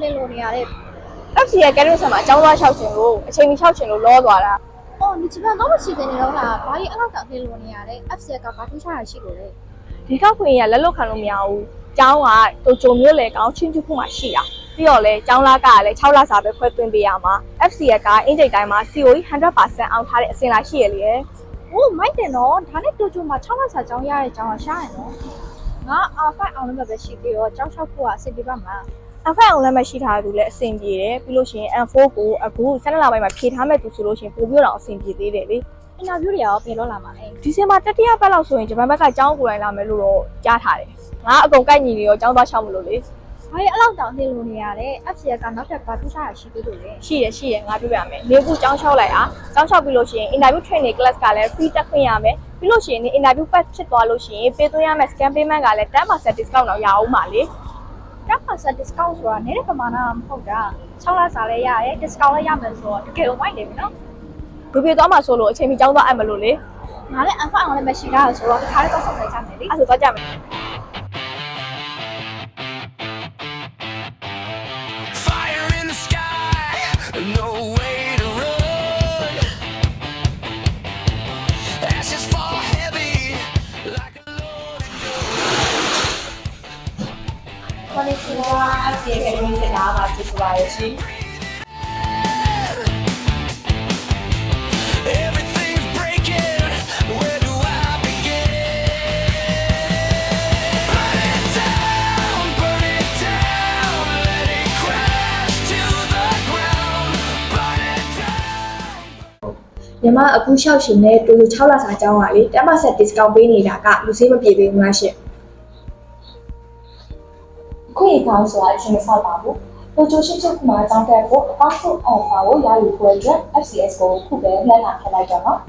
လှည့်လို့နေရတယ် FC ရဲ့ကဲလို့ဆက်မှာအကြောင်းသွားလျှောက်ချင်လို့အချိန်မီလျှောက်ချင်လို့လောသွားတာ ။အော်ဒီချပန်တော့မရှိသေးနေတော့လား။ဘာကြီးအဲ့လောက်တောင်လှည့်လို့နေရတယ်။ FC ကဘာထူးခြားတာရှိလို့လဲ ဒီကောက်ခွင့်ရလက်လွတ်ခံလို့မရဘူး။ကျောင်းကတိုချိုမျိုးလေကောင်းချင်းချူခုမှရှိတာ။ပြီးတော့လေကျောင်းလားကလည်း6လစာပဲခွဲသွင်းပေးရမှာ။ FC ကအင်ဂျိတ်တိုင်းမှာ COE 100% အောင်ထားတဲ့အစင်လာရှိရလေ။ ။အိုးမိုက်တယ်နော်။ဒါနဲ့တိုချိုမှာ6လစာကျောင်းရတဲ့ကျောင်းကရှားရနော်။ငါ R5 အောင်လည်းပဲရှိသေးရောကျောင်းလျှောက်ဖို့ကအဆင်ပြေပါမလား F1 အောင်လည်းမရှိထားသူလည်းအဆင်ပြေတယ်ပြီးလို့ရှိရင် M4 ကိုအခု12လပိုင်းမှာဖြည့်ထားမဲ့သူဆိုလို့ရှိရင်ပို့ပြီးတော့အဆင်ပြေသေးတယ်လေ ။အင်တာဗျူးတွေရောဘယ်တော့လာမှာလဲ ဒီဇင်ဘာတတိယပတ်လောက်ဆိုရင်ဂျပန်ဘက်ကကျောင်းကိုယ်တိုင်လာမယ်လို့တော့ကြားထားတယ်ငါအကုန်ကိုက်ညီနေရောကျောင်းသွားရှောက်မလို့လေ ။ဘာကြီးအဲ့လောက်တောင်လှည့်လို့နေရတယ်။ FC ကနောက်ထပ်ဘာထူးခြားတာရှိသေးလို့လဲ ရှိရငါပြောပြမယ်နေခုကျောင်းလျှောက်လိုက်အားကျောင်းလျှောက်ပြီးလို့ရှိရင် interview training class ကလည်း free တက်ခွင့်ရမယ်ပြီးလို့ရှိရင် interview pass ဖြစ်သွားလို့ရှိရင်ပေးသွင်းရမယ့် scan payment ကလည်း 10% discount တော့ရအောင်ပါလေ 10% discount ဆိုတာနည်းတဲ့ပမာဏမဟုတ်တာ6လစာလည်းရတယ် discount လည်းရမယ်ဆိုတော့တကယ်ဝိုင်းနေပြီနော် ဘယ်ပြေသွားမှာဆိုလို့အချိန်မီကျောင်းသွားအပ်မလို့လေ ငါလည်း F1 အောင်လည်းမရှိတာဆိုတော့တခါလေးတော့ဆက်နေကြမယ်လေ အဲ့ဆိုသွားကြမယ် Fire in the sky, no way to run. Ashes fall heavy like a loaded gun. こんにちは FC Academy စကားပါကြည့်ပါရရှင် Everything's breaking. Where do I begin? Burn it down, let it crash to the ground. Burn it down. ညီမအခုလျှောက်ရှင်နဲ့တူတူ6လစာကျောင်းကလေ10% discount ပေးနေတာကလူစည်းမပြေသေးဘူးလားရှင်ခွင့်ကောင်းဆိုတာအချိန်မဆောက်ပါဘူးတိုချိုရှိချုပ်မှာကျောင်းတက်ဖို့အပေါင်းဆုံး offer ကိုရယူဖို့အတွက် FCS ကိုခုပဲလှမ်းလာထည့်လိုက်တော့နော်